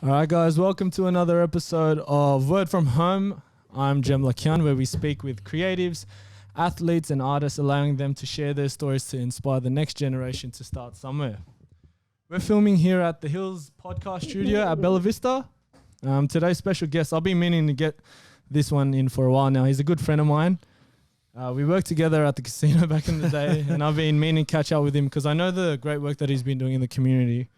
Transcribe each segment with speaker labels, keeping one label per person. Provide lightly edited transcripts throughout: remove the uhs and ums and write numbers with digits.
Speaker 1: All right, guys, welcome to another episode of Word from Home. I'm Jem Lakian, where we speak with creatives, athletes, and artists, allowing them to share their stories to inspire the next generation to start somewhere. We're filming here at the Hills podcast studio at Bella Vista. Today's special guest, I've been meaning to get this one in for a while now. He's a good friend of mine. We worked together at the casino back in the day, and I've been meaning to catch up with him because I know the great work that he's been doing in the community.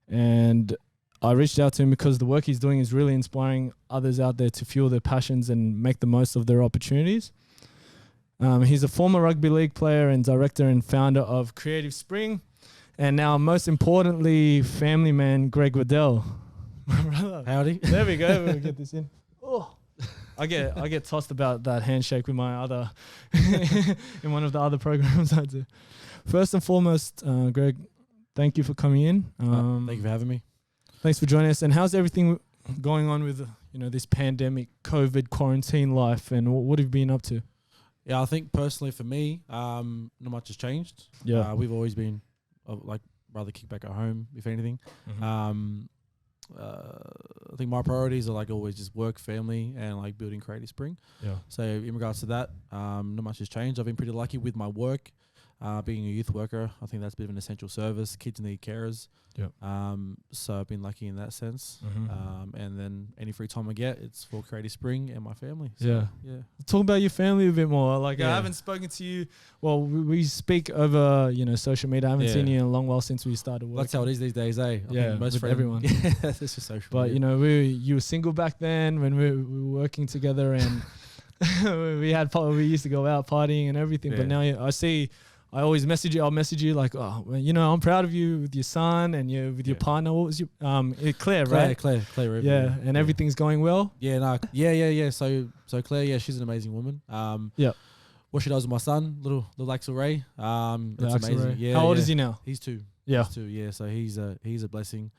Speaker 1: And I reached out to him because the work he's doing is really inspiring others out there to fuel their passions and make the most of their opportunities. He's a former rugby league player and director and founder of Creative Spring, and now most importantly, family man Greg Waddell. My brother.
Speaker 2: Howdy.
Speaker 1: There we go. We'll get this in. Oh, I get tossed about that handshake with my other in one of the other programs I do. First and foremost, Greg, thank you for coming in.
Speaker 2: Thank you for having me.
Speaker 1: Thanks for joining us. And how's everything going on with this pandemic, COVID, quarantine life, and what have you been up to?
Speaker 2: Yeah, I think personally for me, not much has changed.
Speaker 1: Yeah,
Speaker 2: we've always been rather kick back at home, if anything.
Speaker 1: Mm-hmm.
Speaker 2: I think my priorities are always just work, family, and building Creative Spring.
Speaker 1: Yeah.
Speaker 2: So in regards to that, not much has changed. I've been pretty lucky with my work. Being a youth worker, I think that's a bit of an essential service. Kids need carers.
Speaker 1: Yep.
Speaker 2: So I've been lucky in that sense.
Speaker 1: Mm-hmm.
Speaker 2: And then any free time I get, it's for Creative Spring and my family. So,
Speaker 1: yeah. Talk about your family a bit more. I haven't spoken to you. Well, we speak over social media. I haven't seen you in a long while since we started working.
Speaker 2: That's how it is these days, eh? I think
Speaker 1: most with everyone.
Speaker 2: Yeah, that's just social.
Speaker 1: But you were single back then when we were working together, and we used to go out partying and everything.
Speaker 2: Yeah.
Speaker 1: But now I see. I always message you. I'll message you I'm proud of you with your son and with your partner. What was your Claire, right?
Speaker 2: Claire. Rubin,
Speaker 1: and everything's going well.
Speaker 2: Yeah. So Claire, she's an amazing woman. What she does with my son, little Axel Ray, it's amazing.
Speaker 1: Ray.
Speaker 2: Yeah.
Speaker 1: How old is he now?
Speaker 2: He's 2.
Speaker 1: Yeah.
Speaker 2: He's 2. Yeah. So he's a blessing.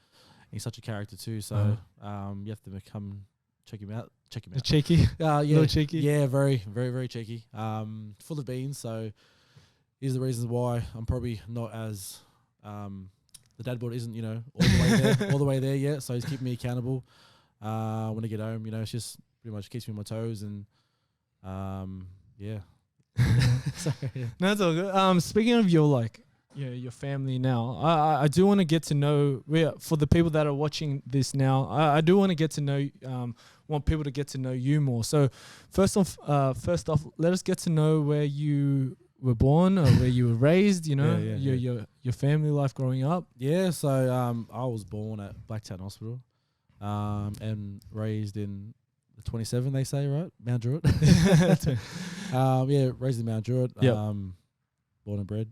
Speaker 2: He's such a character too. So you have to come check him out.
Speaker 1: Cheeky. Little cheeky.
Speaker 2: Yeah. Very, very, very cheeky. Full of beans. So. Here's the reasons why I'm probably not as the dad board isn't all the way there yet. So he's keeping me accountable when I get home. It's just pretty much keeps me on my toes and
Speaker 1: So, yeah. No, that's all good. Speaking of your your family now, I do want to get to know for the people that are watching this now. I do want to get to know want people to get to know you more. So first off, let us get to know where you were born or where you were raised, your family life growing up.
Speaker 2: Yeah, so I was born at Blacktown Hospital and raised in the 27, they say, right? Mount Druitt. Raised in Mount Druitt, born and bred.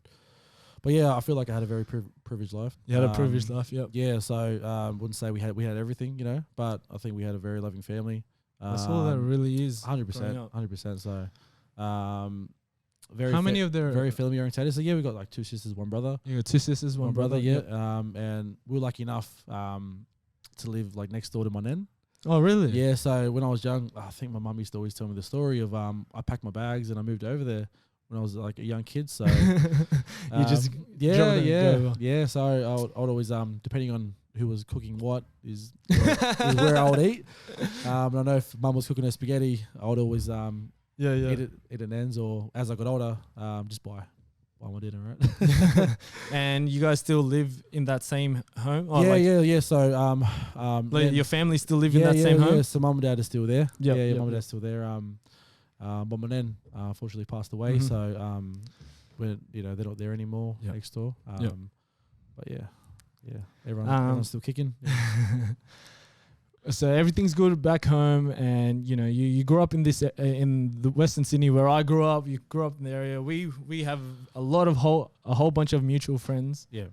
Speaker 2: But yeah, I feel like I had a very privileged life.
Speaker 1: You had a privileged life, yep.
Speaker 2: Yeah, so wouldn't say we had everything, but I think we had a very loving family.
Speaker 1: That's all that really is.
Speaker 2: 100%. So
Speaker 1: how many of their
Speaker 2: very family orientated? So yeah, we got 2 sisters, 1 brother.
Speaker 1: You got 2 sisters, one brother.
Speaker 2: Yeah.
Speaker 1: Yep.
Speaker 2: And we were lucky enough to live next door to my nan.
Speaker 1: Oh really?
Speaker 2: Yeah. So when I was young, I think my mum used to always tell me the story of I packed my bags and I moved over there when I was a young kid. So
Speaker 1: you just
Speaker 2: yeah. So I would always depending on who was cooking what is where I would eat. And I know if mum was cooking her spaghetti, I would always eat it ends, or as I got older, just buy my dinner, right?
Speaker 1: And you guys still live in that same home?
Speaker 2: Oh, yeah. So
Speaker 1: your family still live in that same home?
Speaker 2: Yeah, so mum and dad are still there. Mum and dad are still there. But my nan unfortunately passed away, so when they're not there anymore next door. But yeah, everyone's still kicking.
Speaker 1: So everything's good back home, and you grew up in in the Western Sydney where I grew up. You grew up in the area. We have a whole bunch of mutual friends.
Speaker 2: Yeah.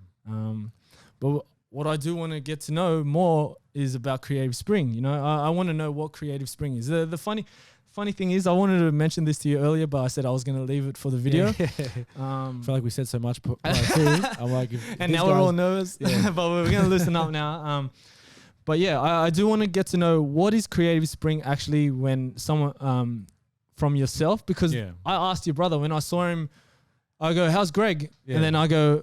Speaker 1: But what I do want to get to know more is about Creative Spring. I want to know what Creative Spring is. The funny thing is, I wanted to mention this to you earlier, but I said I was going to leave it for the video.
Speaker 2: I feel like we said so much prior to. I'm like,
Speaker 1: and now we're all nervous, but we're going to loosen up now. But yeah, I do want to get to know what is Creative Spring actually when someone from yourself, because I asked your brother when I saw him, I go, how's Greg? And then I go,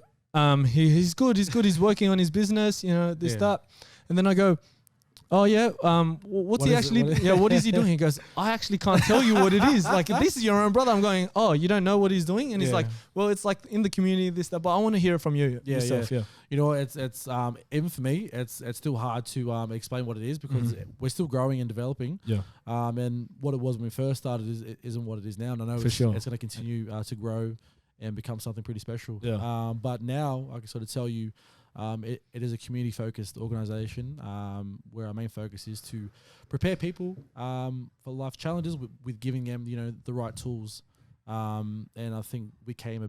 Speaker 1: he's good. He's working on his business, that. And then I go, oh yeah, what's he actually? What is he doing? He goes, I actually can't tell you what it is. Like, this is your own brother. I'm going, oh, you don't know what he's doing? And he's like, well, it's like in the community, this, that, but I want to hear it from you yourself. Yeah.
Speaker 2: You know, it's even for me, it's still hard to explain what it is because we're still growing and developing.
Speaker 1: Yeah.
Speaker 2: And what it was when we first started isn't what it is now. And I know it's going to continue to grow and become something pretty special.
Speaker 1: Yeah.
Speaker 2: But now I can sort of tell you, it is a community-focused organisation where our main focus is to prepare people for life challenges with giving them, you know, the right tools. And I think that came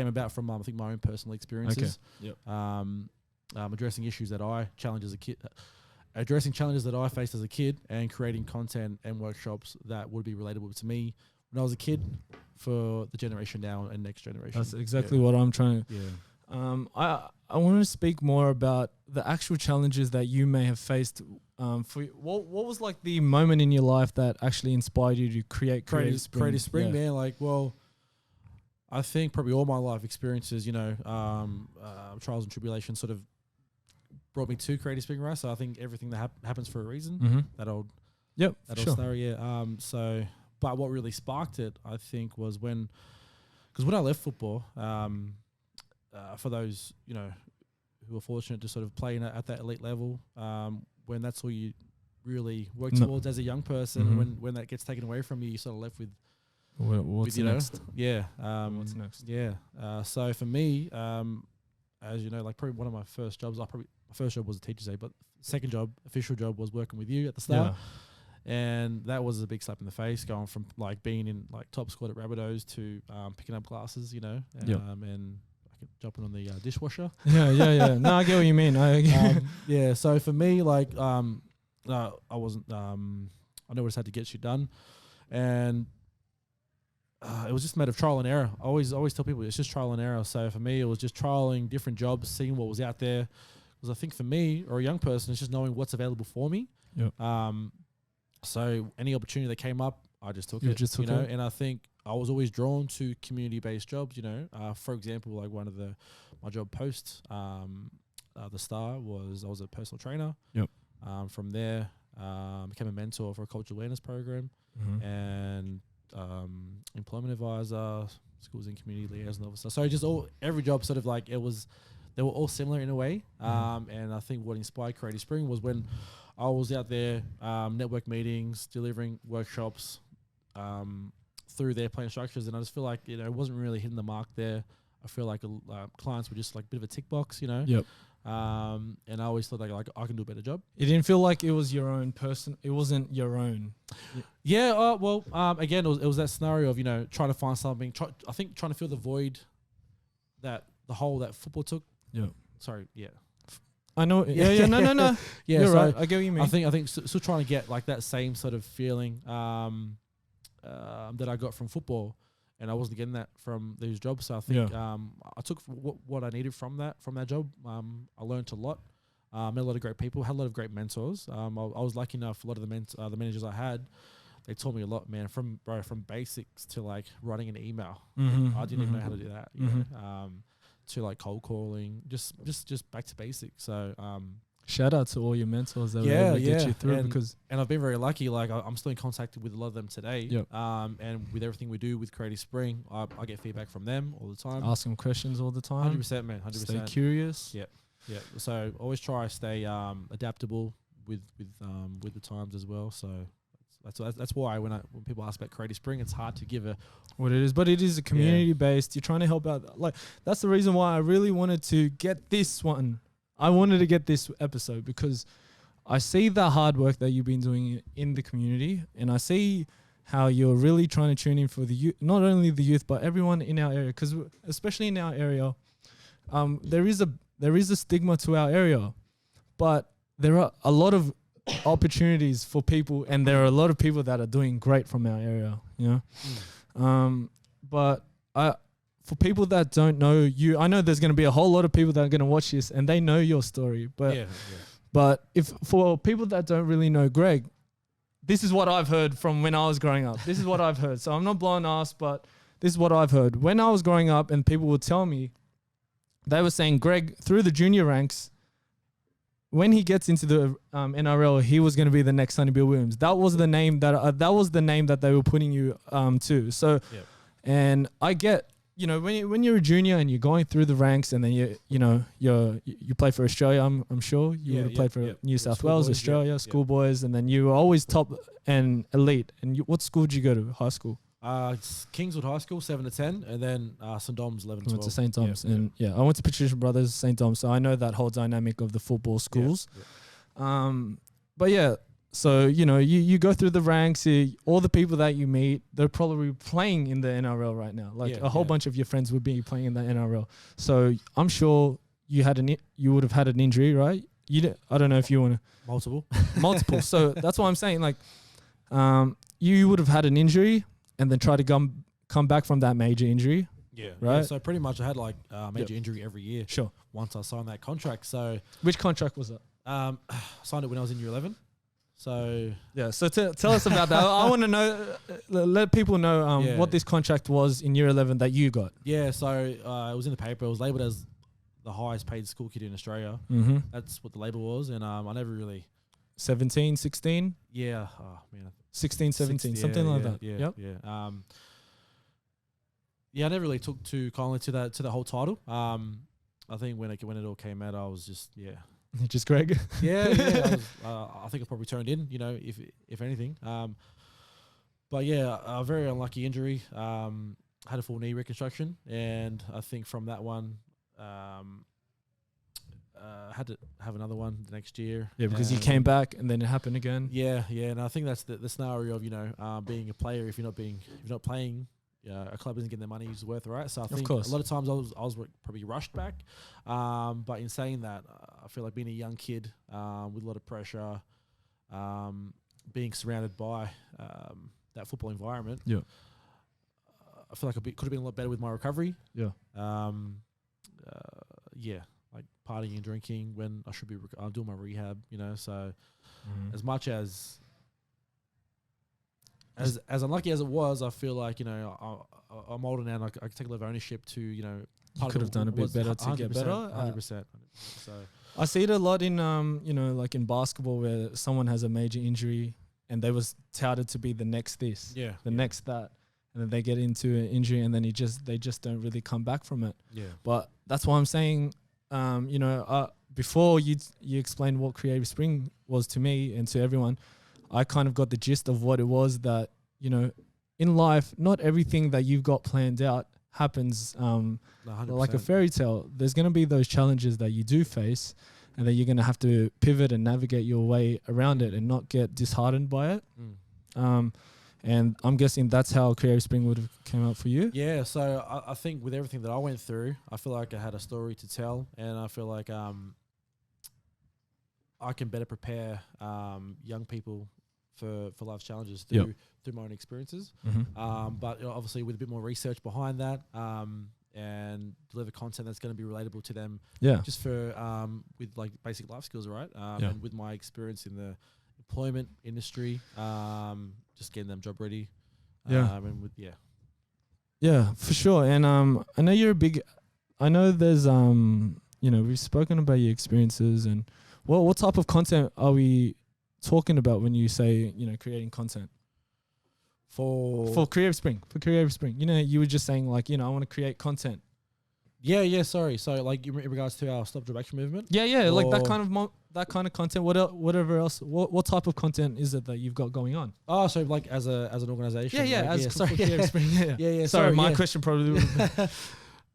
Speaker 2: about from I think my own personal experiences.
Speaker 1: Okay. Yep.
Speaker 2: Addressing issues that challenges that I faced as a kid, and creating content and workshops that would be relatable to me when I was a kid for the generation now and next generation.
Speaker 1: That's exactly what I'm trying to. Yeah. I want to speak more about the actual challenges that you may have faced. What was like the moment in your life that actually inspired you to create Creative Spring?
Speaker 2: Creative Spring, man. Like, well, I think probably all my life experiences, you know, trials and tribulations sort of brought me to Creative Spring, right? So I think everything that happens for a reason. That old scenario, yeah. So, but what really sparked it, I think, was because when I left football, for those, you know, who are fortunate to sort of play at that elite level, when that's all you really work towards as a young person, when that gets taken away from you, you're sort of left with
Speaker 1: what's next?
Speaker 2: What's next? Yeah. So for me, as you know, like probably one of my first jobs, my first job was a teacher's aide, but second job, official job, was working with you at the start. Yeah. And that was a big slap in the face, going from like being in like top squad at Rabbitohs to picking up classes, you know, and jumping on the dishwasher.
Speaker 1: Yeah. No, I get what you mean.
Speaker 2: Yeah. So for me, like, I wasn't. I know just had to get shit done, and it was just a matter of trial and error. I always tell people it's just trial and error. So for me, it was just trialing different jobs, seeing what was out there. Because I think for me, or a young person, it's just knowing what's available for me.
Speaker 1: Yeah.
Speaker 2: So any opportunity that came up, I just took it. You know, and I think I was always drawn to community-based jobs. You know, for example, like one of my job posts, the Star was I was a personal trainer.
Speaker 1: Yep.
Speaker 2: From there, became a mentor for a cultural awareness program, and employment advisor, schools and community liaison officer. So just every job sort of like they were all similar in a way. And I think what inspired Creative Spring was when I was out there, network meetings, delivering workshops, through their plan structures, and I just feel like, you know, it wasn't really hitting the mark there. I feel like clients were just like a bit of a tick box, you know.
Speaker 1: Yep.
Speaker 2: And I always thought like I can do a better job.
Speaker 1: It didn't feel like it was your own person. It wasn't your own.
Speaker 2: Yeah. Well, again, it was that scenario of, you know, trying to find something. I think trying to fill the void that the hole that football took.
Speaker 1: Yeah.
Speaker 2: Sorry. Yeah.
Speaker 1: I know. Yeah. No.
Speaker 2: Yeah.
Speaker 1: You're right. I get what you mean.
Speaker 2: I think still trying to get like that same sort of feeling that I got from football, and I wasn't getting that from these jobs. So I think I took what I needed from that job. I learned a lot. Met a lot of great people. Had a lot of great mentors. I was lucky enough. A lot of the managers I had, they taught me a lot, man. From basics to like writing an email. I didn't even know how to do that. You know, to like cold calling, just back to basics. So
Speaker 1: shout out to all your mentors that were able to get you through,
Speaker 2: and I've been very lucky. Like I'm still in contact with a lot of them today.
Speaker 1: Yep.
Speaker 2: And with everything we do with Creative Spring, I get feedback from them all the time.
Speaker 1: Ask them questions all the time.
Speaker 2: 100%, man. 100%.
Speaker 1: Stay curious.
Speaker 2: Yeah. So always try to stay adaptable with the times as well. So that's why when people ask about Creative Spring, it's hard to give
Speaker 1: what it is, but it is a community based. You're trying to help out. Like that's the reason why I really wanted to get this one. I wanted to get this episode because I see the hard work that you've been doing in the community, and I see how you're really trying to tune in for the youth, not only the youth, but everyone in our area. Because especially in our area, there is a stigma to our area, but there are a lot of opportunities for people, and there are a lot of people that are doing great from our area. You know, but for people that don't know you, I know there's going to be a whole lot of people that are going to watch this and they know your story. But but if for people that don't really know Greg, this is what I've heard from when I was growing up. This is what I've heard. So I'm not blowing ass, but this is what I've heard. When I was growing up and people would tell me, they were saying Greg, through the junior ranks, when he gets into the NRL, he was going to be the next Sonny Bill Williams. That was the name that they were putting you to. So, and I get, you know, when you're a junior and you're going through the ranks, and then you play for Australia. I'm sure you would have played for New South Wales, Australia, schoolboys, and then you were always top and elite. And what school did you go to? High school?
Speaker 2: It's Kingswood High School, 7 to 10, and then St Dom's 11 to 12.
Speaker 1: I went to St Dom's, and I went to Patricia Brothers, St Dom's, so I know that whole dynamic of the football schools. But yeah, so you know, you go through the ranks. All the people that you meet, they're probably playing in the NRL right now. Like a whole bunch of your friends would be playing in the NRL. So I'm sure you would have had an injury, right? I don't know if you want to multiple. So that's what I'm saying. Like, you would have had an injury, and then try to come back from that major injury.
Speaker 2: Yeah.
Speaker 1: Right.
Speaker 2: Yeah, so pretty much I had like major injury every year.
Speaker 1: Sure.
Speaker 2: Once I signed that contract. So
Speaker 1: which contract was that?
Speaker 2: Signed it when I was in year 11. So
Speaker 1: yeah. So tell us about that. I want to know. Let people know what this contract was in year 11 that you got.
Speaker 2: Yeah. So it was in the paper. It was labelled as the highest paid school kid in Australia.
Speaker 1: Mm-hmm.
Speaker 2: That's what the label was, and I never really.
Speaker 1: 17, 16?
Speaker 2: Yeah. Oh man.
Speaker 1: 16, 17, something like that.
Speaker 2: Yeah. Yep. Yeah. I never really took too kindly to the whole title. I think when it all came out, I was just
Speaker 1: just Greg.
Speaker 2: Yeah. I think I probably turned in, you know, if anything. But yeah, a very unlucky injury. Had a full knee reconstruction, and I think from that one, had to have another one the next year.
Speaker 1: Yeah, because you came back and then it happened again.
Speaker 2: Yeah, and I think that's the scenario of, you know, being a player. If you're not playing, a club isn't getting the money it's worth, right? So I think a lot of times I was probably rushed back. But in saying that, I feel like being a young kid with a lot of pressure, being surrounded by that football environment. Yeah. I feel like could have been a lot better with my recovery. Yeah. Like partying and drinking when I should be doing my rehab, you know. So as much as unlucky as it was, I feel like, you know, I'm older now and I can take a lot of ownership to, you know.
Speaker 1: You could have done a bit better to get better.
Speaker 2: 100%. So
Speaker 1: I see it a lot in, you know, like in basketball where someone has a major injury and they was touted to be the next this, next that. And then they get into an injury and then they just don't really come back from it. Yeah. But that's why I'm saying, you know, before you explained what Creative Spring was to me and to everyone, I kind of got the gist of what it was that, you know, in life, not everything that you've got planned out happens like a fairy tale. There's going to be those challenges that you do face, and then you're going to have to pivot and navigate your way around it and not get disheartened by it. And I'm guessing that's how Creative Spring would have came out for you.
Speaker 2: Yeah, so I think with everything that I went through, I feel like I had a story to tell, and I feel like I can better prepare young people for life's challenges through my own experiences. But you know, obviously with a bit more research behind that, and deliver content that's going to be relatable to them. Yeah. Just for with like basic life skills, right? And with my experience in the employment industry, just getting them job ready.
Speaker 1: Yeah, for sure. And I know you're a big. I know there's you know, we've spoken about your experiences and what type of content are we talking about when you say, you know, creating content for Creative Spring? For Creative Spring, you know, you were just saying like, you know, I want to create content. Yeah.
Speaker 2: Sorry. So like in regards to our Stop Drug Action movement.
Speaker 1: Yeah. Like that kind of content. Whatever else. What type of content is it that you've got going on?
Speaker 2: Oh, so like as an organization.
Speaker 1: Yeah.
Speaker 2: Sorry.
Speaker 1: Creative Spring. Yeah.
Speaker 2: Sorry,
Speaker 1: my question probably.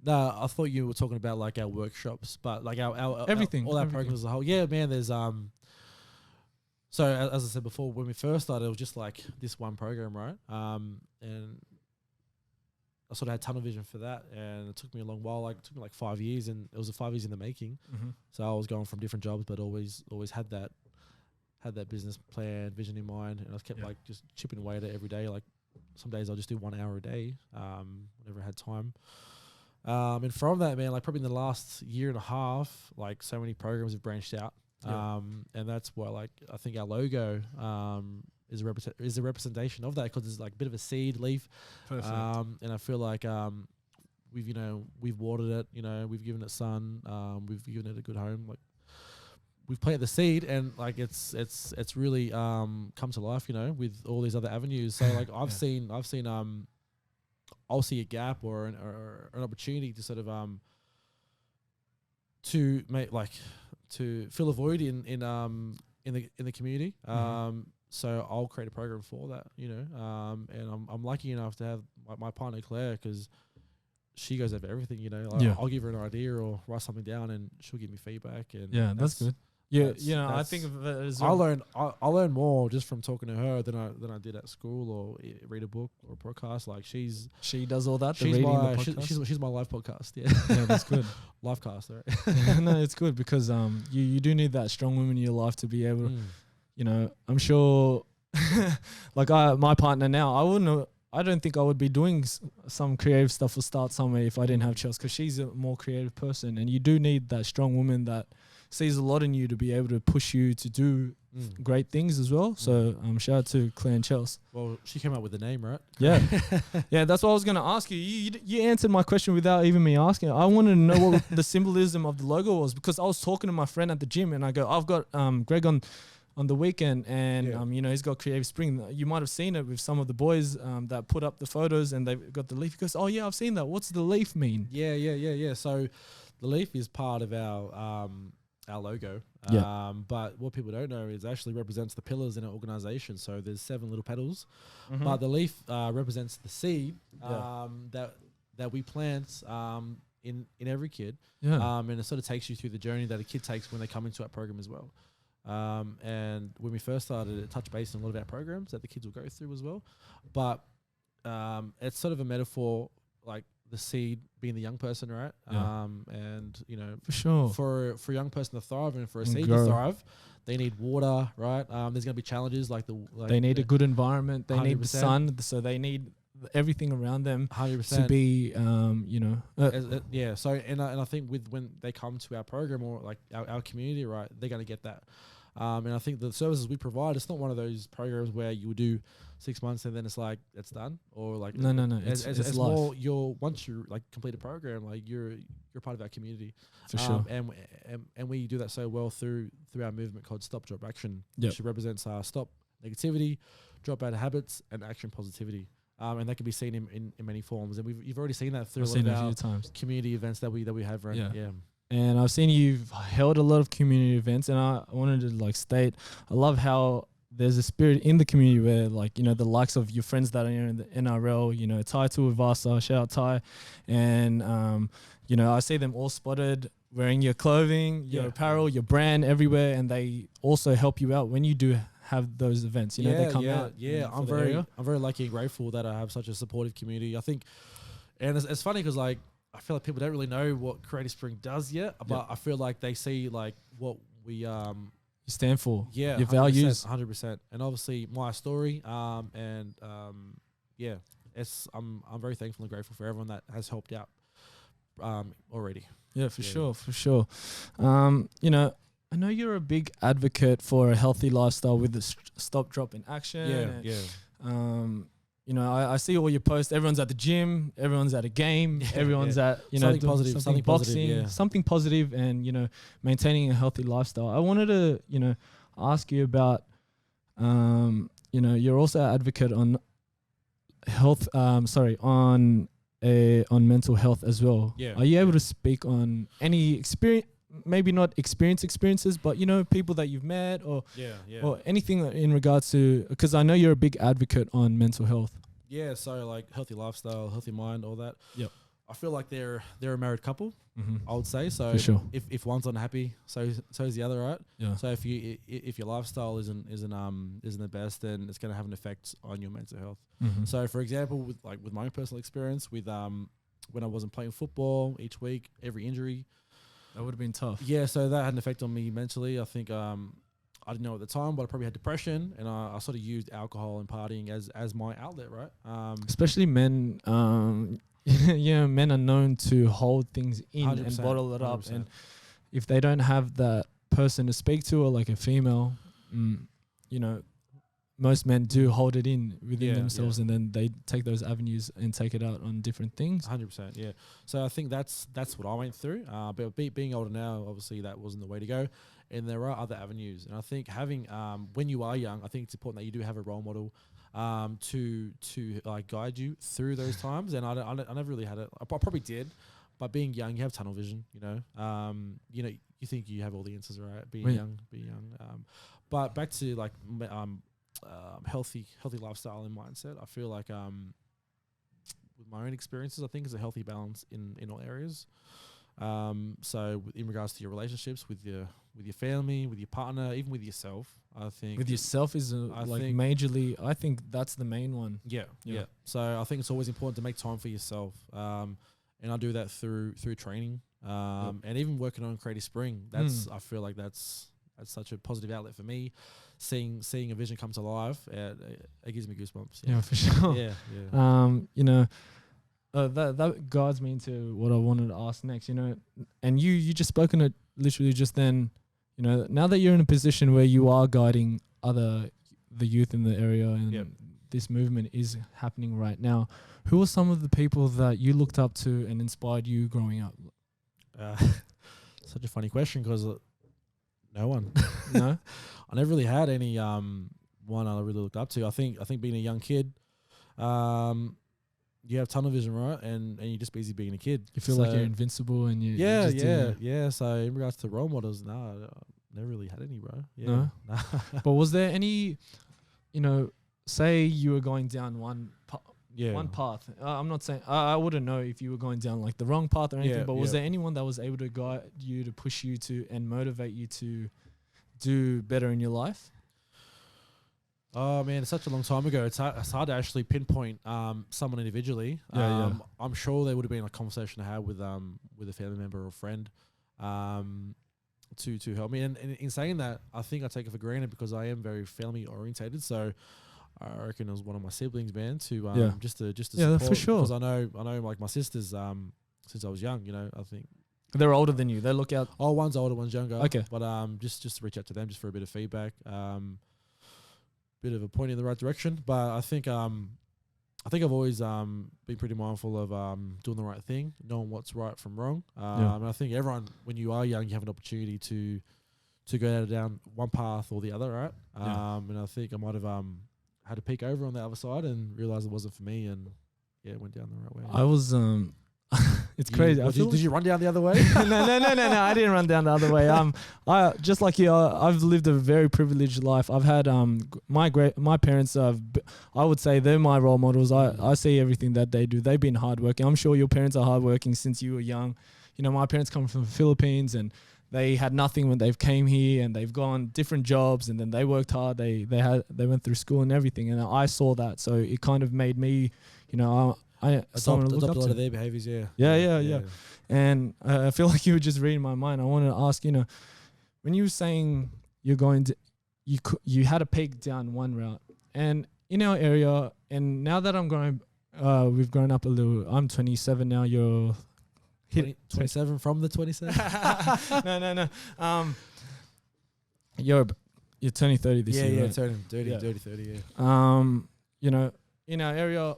Speaker 2: No, I thought you were talking about like our workshops, but like our
Speaker 1: everything,
Speaker 2: all our programs as a whole. Yeah, man. There's So as I said before, when we first started, it was just like this one program, right? And I sort of had tunnel vision for that, and it took me a long while. Like it took me like 5 years, and it was 5 years in the making. So I was going from different jobs, but always had that business plan, vision in mind, and I kept like just chipping away at it every day. Like some days I'll just do 1 hour a day, whenever I had time. And from that, man, like probably in the last year and a half, like so many programs have branched out. And that's why, like, I think our logo is a representation of that, because it's like a bit of a seed leaf. Perfect. And I feel like we've watered it, you know, we've given it sun, we've given it a good home. Like we've planted the seed, and like it's really come to life, you know, with all these other avenues. So like I've seen I'll see a gap or an opportunity to sort of to make like to fill a void in the community. So I'll create a program for that, you know. And I'm lucky enough to have my partner Claire, because she goes over everything, you know. Like I'll give her an idea or write something down, and she'll give me feedback. And
Speaker 1: that's good. Yeah, you know, I think of it as well.
Speaker 2: I learn more just from talking to her than I did at school or read a book or a podcast. Like she does all that. She's my live podcast. Yeah,
Speaker 1: yeah, that's good.
Speaker 2: Live cast, right?
Speaker 1: No, it's good because you do need that strong woman in your life to be able to, you know. I'm sure, like my partner now, I don't think I would be doing some creative stuff or start somewhere if I didn't have Chelsea, because she's a more creative person, and you do need that strong woman that sees a lot in you to be able to push you to do great things as well. So shout out to Claire and Chelsea.
Speaker 2: Well, she came up with the name, right?
Speaker 1: Yeah. Yeah, that's what I was going to ask you. You answered my question without even me asking. I wanted to know what the symbolism of the logo was, because I was talking to my friend at the gym, and I go, I've got Greg on the weekend, and you know, he's got Creative Spring. You might have seen it with some of the boys that put up the photos, and they've got the leaf. He goes, oh yeah, I've seen that. What's the leaf mean?
Speaker 2: Yeah. So the leaf is part of our logo. But what people don't know is it actually represents the pillars in our organization. So there's 7 little petals, but the leaf represents the seed that we plant in every kid. And it sort of takes you through the journey that a kid takes when they come into our program as well. And when we first started, it touched base on a lot of our programs that the kids will go through as well. But it's sort of a metaphor, like the seed being the young person, right? And you know,
Speaker 1: for sure,
Speaker 2: for a young person to thrive and for a seed to thrive, they need water, right? There's going to be challenges
Speaker 1: they need a good environment. They 100%. Need the sun, so they need everything around them
Speaker 2: 100%
Speaker 1: to be, you know.
Speaker 2: Yeah. So and I think when they come to our program or like our community, right, they're going to get that. And I think the services we provide, it's not one of those programs where you do 6 months and then it's like it's done, or like
Speaker 1: no. It's
Speaker 2: more once you like complete a program, like you're part of our community
Speaker 1: for sure.
Speaker 2: And we do that so well through our movement called Stop Drop Action,
Speaker 1: yep.
Speaker 2: which represents stop negativity, drop out of habits, and action positivity. And that can be seen in many forms, and you've already seen that through a lot of our community events that we have run. Yeah.
Speaker 1: And I've seen you've held a lot of community events, and I wanted to like state, I love how there's a spirit in the community where, like, you know, the likes of your friends that are in the NRL, you know, Ty Tuivasa, shout out Ty, and you know, I see them all spotted wearing your clothing, your apparel, your brand everywhere, and they also help you out when you do have those events. You know, they come out.
Speaker 2: Yeah, I'm very lucky and grateful that I have such a supportive community. I think, and it's funny because like, I feel like people don't really know what Creative Spring does yet, but I feel like they see like what we
Speaker 1: you stand for, your
Speaker 2: 100%,
Speaker 1: values,
Speaker 2: 100%, and obviously my story, I'm very thankful and grateful for everyone that has helped out already.
Speaker 1: Yeah, for sure. You know, I know you're a big advocate for a healthy lifestyle with the stop, drop, in action. You know, I see all your posts. Everyone's at the gym. Everyone's at a game. Everyone's at, you know, something boxing, something positive, and, you know, maintaining a healthy lifestyle. I wanted to, you know, ask you about, you know, you're also an advocate on health. On mental health as well. Yeah. Are you able to speak on any experience? Maybe not experiences, but, you know, people that you've met or anything in regards to, because I know you're a big advocate on mental health. Yeah, so like healthy lifestyle, healthy mind, all that. Yep. I feel like they're a married couple, I would say. So for sure. If one's unhappy, so is the other, right? Yeah. So if your lifestyle isn't the best, then it's going to have an effect on your mental health. So for example, with my own personal experience, with when I wasn't playing football each week, every injury. That would have been tough. Yeah, so that had an effect on me mentally. I think I didn't know at the time, but I probably had depression, and I sort of used alcohol and partying as my outlet, right? Especially men, men are known to hold things in and bottle it up, 100%. And if they don't have that person to speak to, or like a female, you know, most men do hold it in within
Speaker 2: Yeah,
Speaker 1: themselves,
Speaker 2: yeah.
Speaker 1: and then they take those avenues and take it out on different things.
Speaker 2: 100%, yeah. So I think that's what I went through. But being older now, obviously that wasn't the way to go, and there are other avenues. And I think having when you are young, I think it's important that you do have a role model to like guide you through those times. And I never really had it. I probably did, but being young, you have tunnel vision. You know, you think you have all the answers, right? Being young. But back to like healthy lifestyle and mindset. I feel like with my own experiences, I think it's a healthy balance in all areas. So in regards to your relationships with your family, with your partner, even with yourself, I think
Speaker 1: With yourself is majorly. I think that's the main one.
Speaker 2: Yeah. So I think it's always important to make time for yourself, and I do that through training, and even working on Creative Spring. I feel like that's such a positive outlet for me. Seeing a vision come to life, it gives me goosebumps.
Speaker 1: Yeah, for sure.
Speaker 2: Yeah.
Speaker 1: You know, that guides me into what I wanted to ask next. You know, and you just spoken it literally just then. You know, now that you're in a position where you are guiding the youth in the area, and this movement is happening right now, who are some of the people that you looked up to and inspired you growing up?
Speaker 2: Such a funny question because no one.
Speaker 1: No,
Speaker 2: I never really had any one I really looked up to. I think being a young kid, you have tunnel vision, right? And you're just busy being a kid.
Speaker 1: you feel like you're invincible, and you
Speaker 2: yeah. So in regards to role models, I never really had any, bro. Yeah.
Speaker 1: No?
Speaker 2: Nah.
Speaker 1: But was there any, you know, say you were going down one path. I'm not saying I wouldn't know if you were going down like the wrong path or anything. But was there anyone that was able to guide you, to push you to, and motivate you to do better in your life?
Speaker 2: Oh man, it's such a long time ago. It's hard to actually pinpoint someone individually. I'm sure there would have been a conversation I had with a family member or a friend to help me. And in saying that, I think I take it for granted because I am very family orientated. So I reckon it was one of my siblings, man, to just to support,
Speaker 1: for sure.
Speaker 2: Because I know like my sisters since I was young. You know, I think
Speaker 1: they're older than you. They look out.
Speaker 2: Oh, one's older, one's younger.
Speaker 1: Okay,
Speaker 2: but just to reach out to them just for a bit of feedback. Bit of a point in the right direction, but I think I've always been pretty mindful of doing the right thing, knowing what's right from wrong. And I think everyone, when you are young, you have an opportunity to go down one path or the other, right? And I think I might have had a peek over on the other side and realized it wasn't for me, and it went down the right way.
Speaker 1: I was it's crazy.
Speaker 2: Did you run down the other way?
Speaker 1: No. I didn't run down the other way. I just like you. I've lived a very privileged life. I've had my parents. I would say they're my role models. I see everything that they do. They've been hardworking. I'm sure your parents are hardworking since you were young. You know, my parents come from the Philippines, and they had nothing when they've came here, and they've gone different jobs, and then they worked hard. They went through school and everything, and I saw that. So it kind of made me, you know, I adopt a lot of their
Speaker 2: behaviors,
Speaker 1: yeah. And I feel like you were just reading my mind. I wanted to ask, you know, when you were saying you're going to, you had a peek down one route, and in our area, and now that I'm growing, we've grown up a little. I'm 27 now. You're
Speaker 2: 27 from the 27.
Speaker 1: No. You're turning 30 this year. Right?
Speaker 2: Turning 30.
Speaker 1: You know, in our area.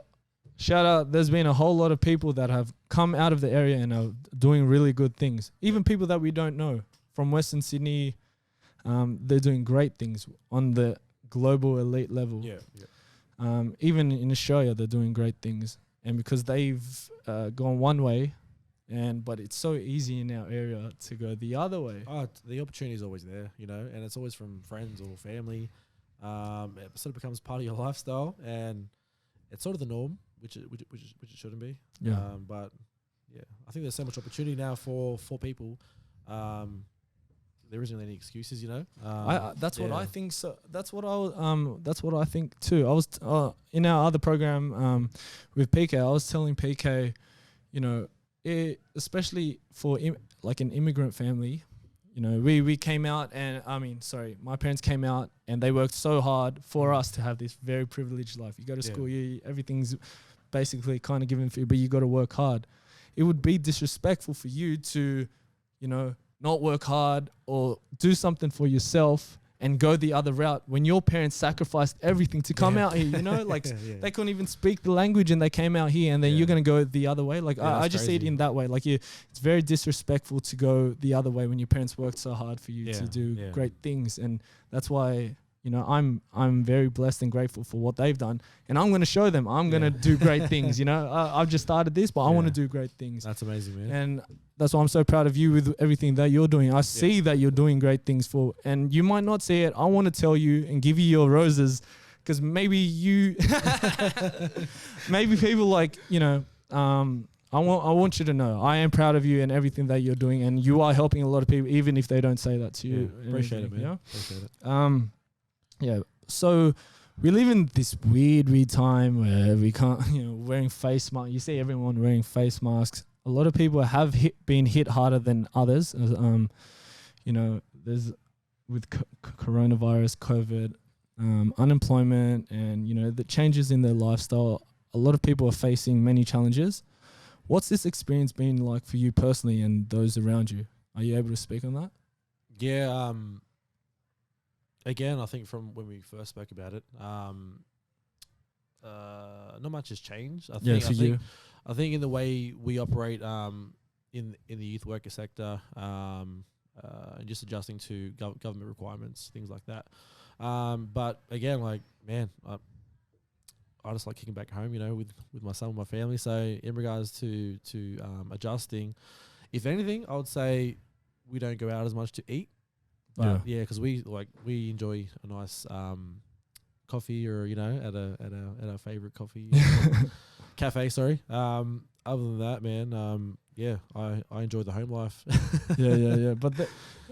Speaker 1: Shout out, there's been a whole lot of people that have come out of the area and are doing really good things. Even people that we don't know from Western Sydney, they're doing great things on the global elite level. Even in Australia, they're doing great things. And because they've gone one way, but it's so easy in our area to go the other way.
Speaker 2: The opportunity is always there, you know, and it's always from friends or family. It sort of becomes part of your lifestyle, and it's sort of the norm. Which it shouldn't be. But I think there's so much opportunity now for people. There isn't really any excuses, you know.
Speaker 1: That's what I think. So that's what I think too. I was in our other program with PK. I was telling PK, you know, especially for like an immigrant family. You know, we came out, and my parents came out, and they worked so hard for us to have this very privileged life. You go to school, everything's basically kind of given for you, but you got to work hard. It would be disrespectful for you to, you know, not work hard or do something for yourself and go the other route when your parents sacrificed everything to come out here, you know, like they couldn't even speak the language and they came out here, and then you're going to go the other way. Like I just see it in that way. Like it's very disrespectful to go the other way when your parents worked so hard for you to do great things. And that's why, you know, I'm very blessed and grateful for what they've done, and I'm going to show them I'm going to do great things. You know, I've just started this, but I want to do great things.
Speaker 2: That's amazing, man.
Speaker 1: And that's why I'm so proud of you with everything that you're doing. I see that you're doing great things and you might not see it. I want to tell you and give you your roses, because maybe maybe people like, you know, I want you to know I am proud of you and everything that you're doing, and you are helping a lot of people, even if they don't say that to you.
Speaker 2: Appreciate it, man.
Speaker 1: Yeah?
Speaker 2: Appreciate it.
Speaker 1: Yeah. So we live in this weird time where we can't, you know, wearing face masks. You see everyone wearing face masks. A lot of people have been hit harder than others. You know, there's with coronavirus, COVID, unemployment, and, you know, the changes in their lifestyle. A lot of people are facing many challenges. What's this experience been like for you personally and those around you? Are you able to speak on that?
Speaker 2: Yeah. Again, I think from when we first spoke about it, not much has changed. I think in the way we operate in the youth worker sector, and just adjusting to government requirements, things like that. But again, like, man, I just like kicking back home, you know, with my son and my family. So in regards to adjusting, if anything, I would say we don't go out as much to eat. But because we enjoy a nice coffee, or, you know, at our favorite coffee cafe. Sorry. Other than that, man, I enjoy the home life.
Speaker 1: yeah. But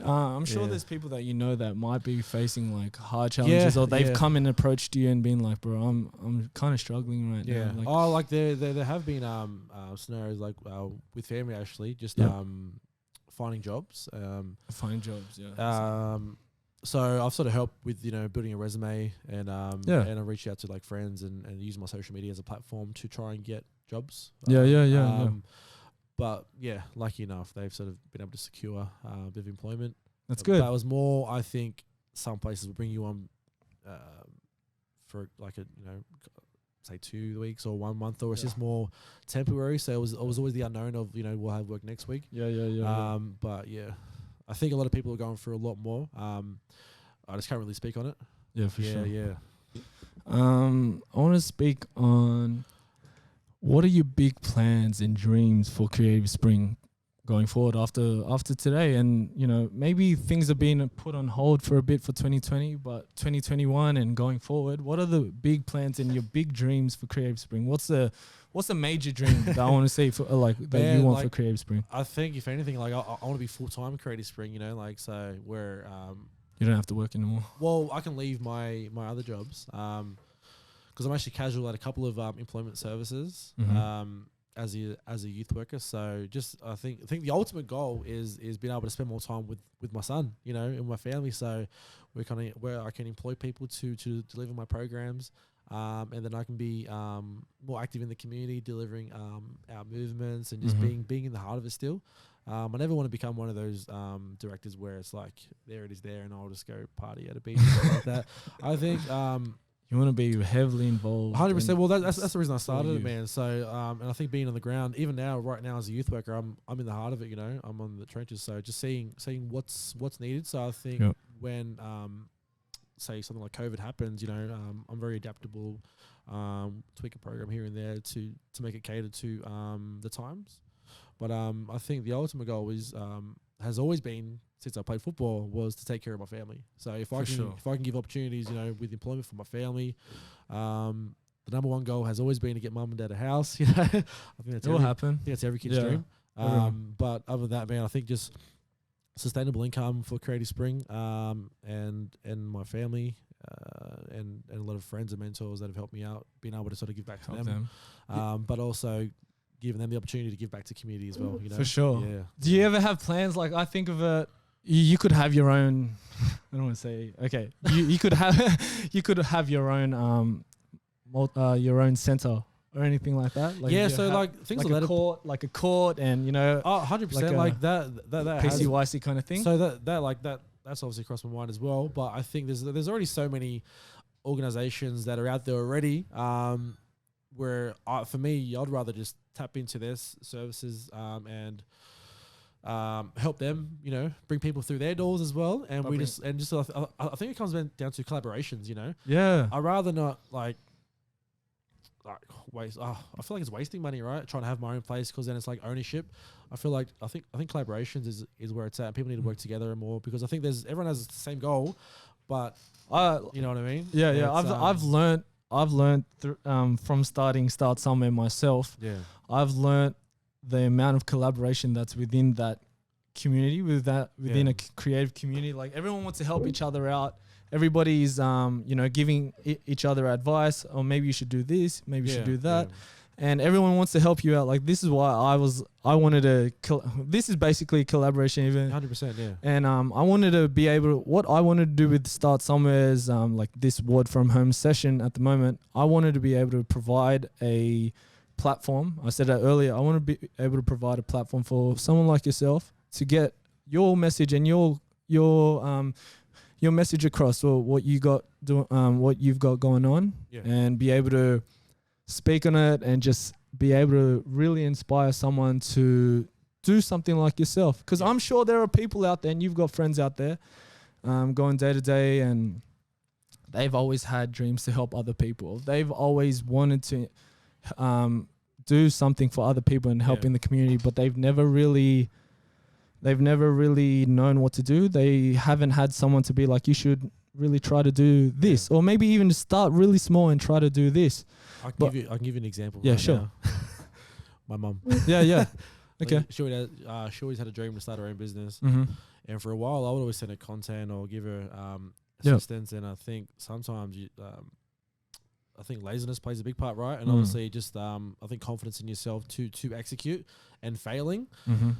Speaker 1: I'm sure there's people that, you know, that might be facing like hard challenges, or they've come and approached you and been like, bro, I'm kind of struggling right now.
Speaker 2: Like, there have been scenarios like with family, actually, just finding jobs. So I've sort of helped with, you know, building a resume, and I reached out to like friends and use my social media as a platform to try and get jobs. But yeah, lucky enough, they've sort of been able to secure a bit of employment.
Speaker 1: That's good.
Speaker 2: That was more, I think, some places will bring you on for like a, you know, say 2 weeks or 1 month, or it's just more temporary. So it was always the unknown of, you know, we'll have work next week. But yeah, I think a lot of people are going through a lot more. I just can't really speak on it.
Speaker 1: Yeah, for sure.
Speaker 2: Yeah.
Speaker 1: I want to speak on, what are your big plans and dreams for Creative Spring going forward after today? And, you know, maybe things have been put on hold for a bit for 2020, but 2021 and going forward, what are the big plans and your big dreams for Creative Spring? What's the major dream that I want to see for you want for Creative Spring?
Speaker 2: I think, if anything, like I want to be full time in Creative Spring. You know, like, so where
Speaker 1: you don't have to work anymore.
Speaker 2: Well, I can leave my other jobs. Because I'm actually casual at a couple of employment services as a youth worker. So just I think the ultimate goal is being able to spend more time with my son, you know, and my family. So where I can employ people to deliver my programs, and then I can be more active in the community, delivering our movements, and just being in the heart of it still. I never want to become one of those directors where it's like, there it is there, and I'll just go party at a beach or something like that. I think
Speaker 1: you want to be heavily involved.
Speaker 2: 100%. Well, that's the reason I started it, man. So, and I think being on the ground, even right now as a youth worker, I'm in the heart of it. You know, I'm on the trenches. So just seeing what's needed. So I think when say something like COVID happens, you know, I'm very adaptable. Tweak a program here and there to make it cater to the times. But I think the ultimate goal has always been, since I played football, was to take care of my family. So if I can give opportunities, you know, with employment for my family, the number one goal has always been to get mum and dad a house. You know, I think that's happen. I think that's every kid's dream. But other than that, man, I think just sustainable income for Creative Spring, and my family, and a lot of friends and mentors that have helped me out, being able to sort of give back to them. But also giving them the opportunity to give back to community as well. You know?
Speaker 1: For sure.
Speaker 2: Yeah.
Speaker 1: Do you ever have plans? Like, I think of it, you could have your own, I don't want to say, okay, you could have your own center or anything like that. Like,
Speaker 2: so like things like
Speaker 1: a court, and, you know,
Speaker 2: 100%, like that
Speaker 1: PCYC kind of thing.
Speaker 2: So that that's obviously crossed my mind as well. But I think there's already so many organizations that are out there already. Where for me, I'd rather just tap into their services and help them, bring people through their doors as well. And I think it comes down to collaborations,
Speaker 1: Yeah.
Speaker 2: I'd rather not like waste. I feel like it's wasting money, right? Trying to have my own place, because then it's like ownership. I think collaborations is where it's at. People need to work together more, because I think everyone has the same goal, but you know what I mean?
Speaker 1: Yeah, yeah. I've learned from Start Somewhere myself.
Speaker 2: Yeah.
Speaker 1: I've learned the amount of collaboration that's within that community, within a creative community. Like, everyone wants to help each other out. Everybody's giving each other advice, or maybe you should do this, maybe you should do that. And everyone wants to help you out. Like, this is why I wanted to, this is basically a collaboration even.
Speaker 2: 100%, yeah.
Speaker 1: And I wanted to be able what I wanted to do with Start Somewhere is like this Work From Home session at the moment. I wanted to be able to provide a platform. I said that earlier. I want to be able to provide a platform for someone like yourself to get your message and your message across, or what you've got going on, and be able to speak on it and just be able to really inspire someone to do something like yourself. Because I'm sure there are people out there, and you've got friends out there going day to day, and they've always had dreams to help other people. They've always wanted to do something for other people and help in the community, but they've never really known what to do. They haven't had someone to be like, you should really try to do this, or maybe even start really small and try to do this.
Speaker 2: I can give you an example.
Speaker 1: Yeah, sure.
Speaker 2: My mum.
Speaker 1: Yeah. Okay.
Speaker 2: She always had a dream to start her own business, and for a while I would always send her content or give her assistance. And I think sometimes I think laziness plays a big part, right? And obviously just I think confidence in yourself to execute and failing.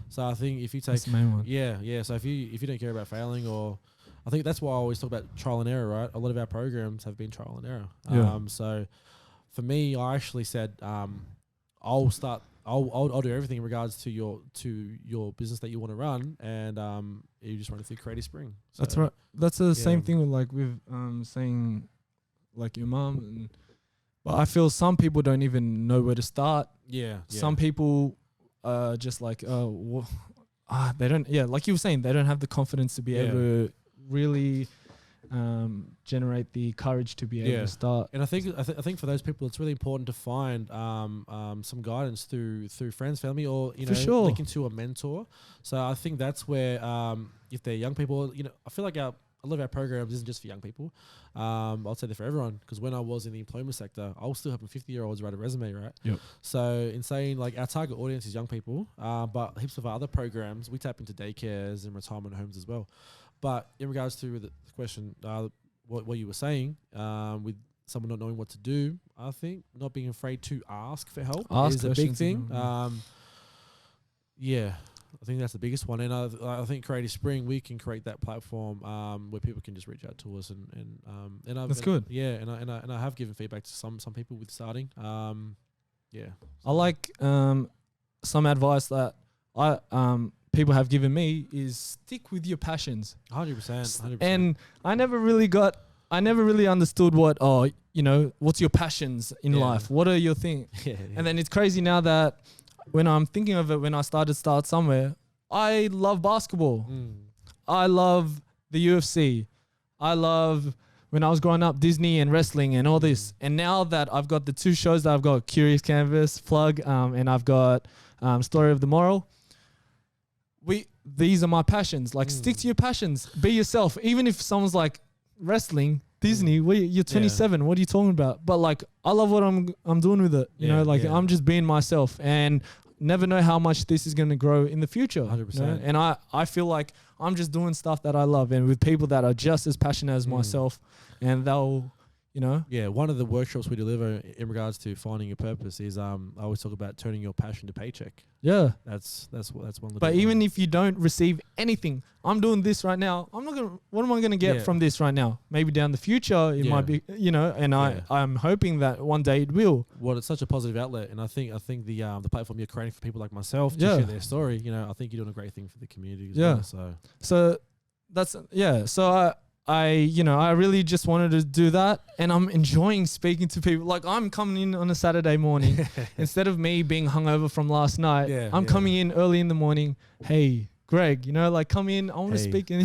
Speaker 2: So I think if you take,
Speaker 1: that's the main one.
Speaker 2: Yeah. So if you don't care about failing, or I think that's why I always talk about trial and error, right? A lot of our programs have been trial and error. So for me, I actually said I'll do everything in regards to your business that you want to run, and you just run it through Creative Spring. So
Speaker 1: that's right. That's the same thing with saying like your mum. But I feel some people don't even know where to start. Yeah. Some people just like, they don't. Yeah, like you were saying, they don't have the confidence to be able to really generate the courage to be able to start.
Speaker 2: And I think for those people, it's really important to find some guidance through friends, family, or link into a mentor. So I think that's where if they're young people, I feel like a lot of our programs isn't just for young people. I'll say they're for everyone, because when I was in the employment sector, I was still helping 50-year-olds write a resume, right? Yep. So in saying, like, our target audience is young people, but heaps of other programs, we tap into daycares and retirement homes as well. But in regards to the question, what you were saying, with someone not knowing what to do, I think not being afraid to ask for help is a big thing. I think that's the biggest one, and I think Creative Spring, we can create that platform where people can just reach out to us, and
Speaker 1: that's good.
Speaker 2: Yeah, and I have given feedback to some people with starting.
Speaker 1: I like some advice that people have given me is stick with your passions.
Speaker 2: 100%.
Speaker 1: And I never really understood what's your passions in life. What are your things? And then it's crazy now that when I'm thinking of it, when I started Start Somewhere, I love basketball. I love the UFC. I love, when I was growing up, Disney and wrestling and all this. And now that I've got the two shows that I've got, Curious Canvas, Plug, and I've got Story of the Moral, these are my passions. Like, stick to your passions. Be yourself. Even if someone's like, wrestling, Disney, you're 27. What are you talking about? But like, I love what I'm doing with it. I'm just being myself, and never know how much this is going to grow in the future.
Speaker 2: 100%.
Speaker 1: And I feel like I'm just doing stuff that I love, and with people that are just as passionate as myself, and they'll,
Speaker 2: one of the workshops we deliver in regards to finding your purpose is I always talk about turning your passion to paycheck. Yeah, that's one of the.
Speaker 1: But even if you don't receive anything, I'm doing this right now. What am I gonna get from this right now? Maybe down the future it might be, and I'm hoping that one day it will.
Speaker 2: Well, it's such a positive outlet, and I think the platform you're creating for people like myself to share their story. I think you're doing a great thing for the community as well.
Speaker 1: So So I really just wanted to do that, and I'm enjoying speaking to people. Like, I'm coming in on a Saturday morning instead of me being hungover from last night. I'm coming in early in the morning. Hey, Greg, like, come in. I want to speak. I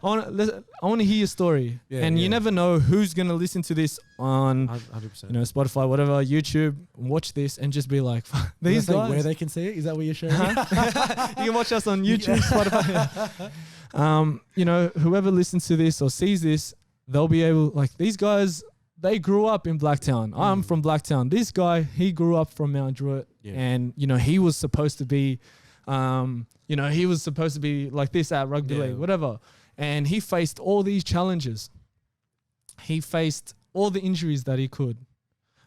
Speaker 1: want to hear your story. You never know who's going to listen to this on
Speaker 2: 100%.
Speaker 1: Spotify, whatever, YouTube, watch this and just be like, these guys.
Speaker 2: Where they can see it? Is that what you're showing?
Speaker 1: You can watch us on YouTube, Spotify. Whoever listens to this or sees this, they'll be able, like, these guys, they grew up in Blacktown. I'm from Blacktown. This guy, he grew up from Mount Druitt, and, he was supposed to be, he was supposed to be like this at Rugby League, whatever. And he faced all these challenges. He faced all the injuries that he could.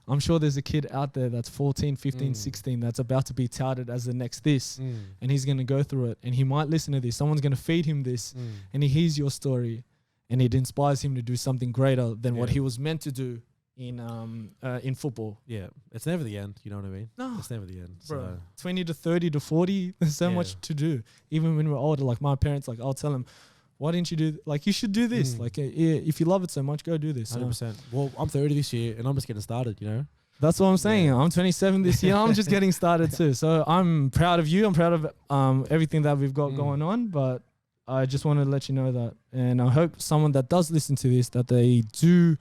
Speaker 1: I'm sure there's a kid out there that's 14, 15, 16 that's about to be touted as the next this, and he's going to go through it, and he might listen to this. Someone's going to feed him this, and he hears your story, and it inspires him to do something greater than what he was meant to do in football.
Speaker 2: Yeah, it's never the end. You know what I mean? No, it's never the end.
Speaker 1: Bro, 20 to 30 to 40, there's so much to do. Even when we're older, like my parents, like I'll tell them, why didn't you do, like, you should do this. Like, if you love it so much, go do this.
Speaker 2: 100%. Well, I'm 30 this year and I'm just getting started,
Speaker 1: That's what I'm saying. I'm 27 this year. I'm just getting started too. So I'm proud of you. I'm proud of everything that we've got going on, but I just want to let you know that. And I hope someone that does listen to this, that they do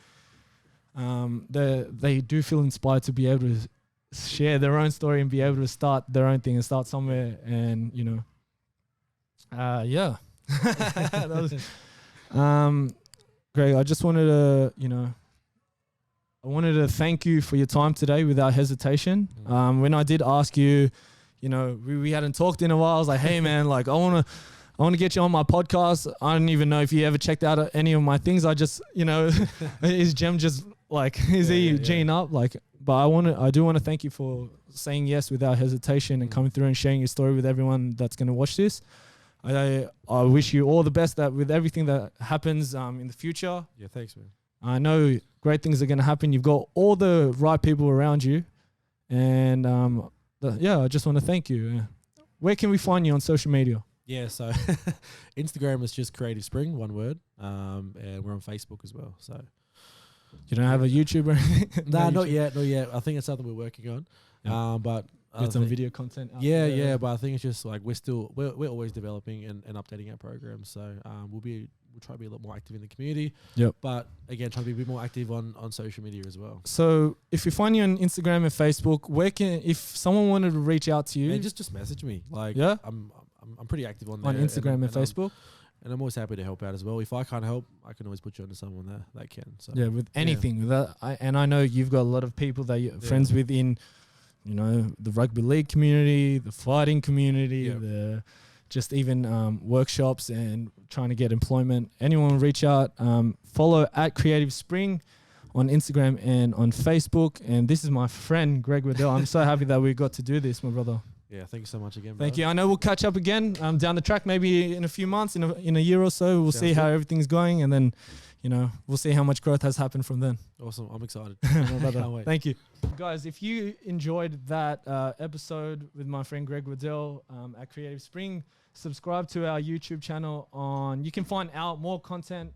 Speaker 1: feel inspired to be able to share their own story and be able to start their own thing and start somewhere. And, that was, Greg, I just wanted to, I wanted to thank you for your time today without hesitation. When I did ask you, we hadn't talked in a while. I was like, hey man, like I want to get you on my podcast. I don't even know if you ever checked out any of my things. I just, is Jem just like, is he G'ing up? Like, but I do want to thank you for saying yes without hesitation and coming through and sharing your story with everyone that's going to watch this. I wish you all the best with everything that happens in the future.
Speaker 2: Yeah, thanks, man.
Speaker 1: I know great things are going to happen. You've got all the right people around you. And I just want to thank you. Where can we find you on social media?
Speaker 2: Yeah, so Instagram is just Creative Spring, one word. And we're on Facebook as well. So
Speaker 1: you don't have a YouTube or anything?
Speaker 2: No, not yet. I think it's something we're working on. Yeah. But
Speaker 1: get some video content out
Speaker 2: there. Yeah, but I think it's just like we're always developing and updating our programs. So we'll try to be a lot more active in the community.
Speaker 1: Yep.
Speaker 2: But again, try to be a bit more active on social media as well.
Speaker 1: So if you find you on Instagram and Facebook, if someone wanted to reach out to you,
Speaker 2: and just message me. Like, I'm pretty active on there.
Speaker 1: On Instagram and Facebook.
Speaker 2: And I'm always happy to help out as well. If I can't help, I can always put you onto someone that can. So
Speaker 1: with anything. With that, and I know you've got a lot of people that you're friends with in, the rugby league community, the fighting community, the just even workshops and trying to get employment. Anyone reach out, follow at Creative Spring on Instagram and on Facebook. And this is my friend, Greg Waddell. I'm so happy that we got to do this, my brother.
Speaker 2: Yeah, thank you so much again.
Speaker 1: Thank you. I know we'll catch up again down the track, maybe in a few months, in a year or so. We'll see how everything's going, and then, we'll see how much growth has happened from then.
Speaker 2: Awesome. I'm excited.
Speaker 1: Can't wait. Thank you. Guys, if you enjoyed that episode with my friend Greg Waddell at Creative Spring, subscribe to our YouTube channel. You can find out more content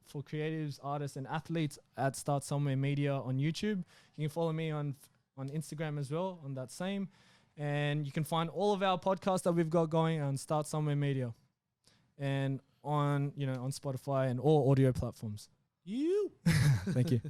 Speaker 1: for creatives, artists, and athletes at Start Somewhere Media on YouTube. You can follow me on Instagram as well on that same. And you can find all of our podcasts that we've got going on Start Somewhere Media and on Spotify and all audio platforms.
Speaker 2: You.
Speaker 1: Thank you.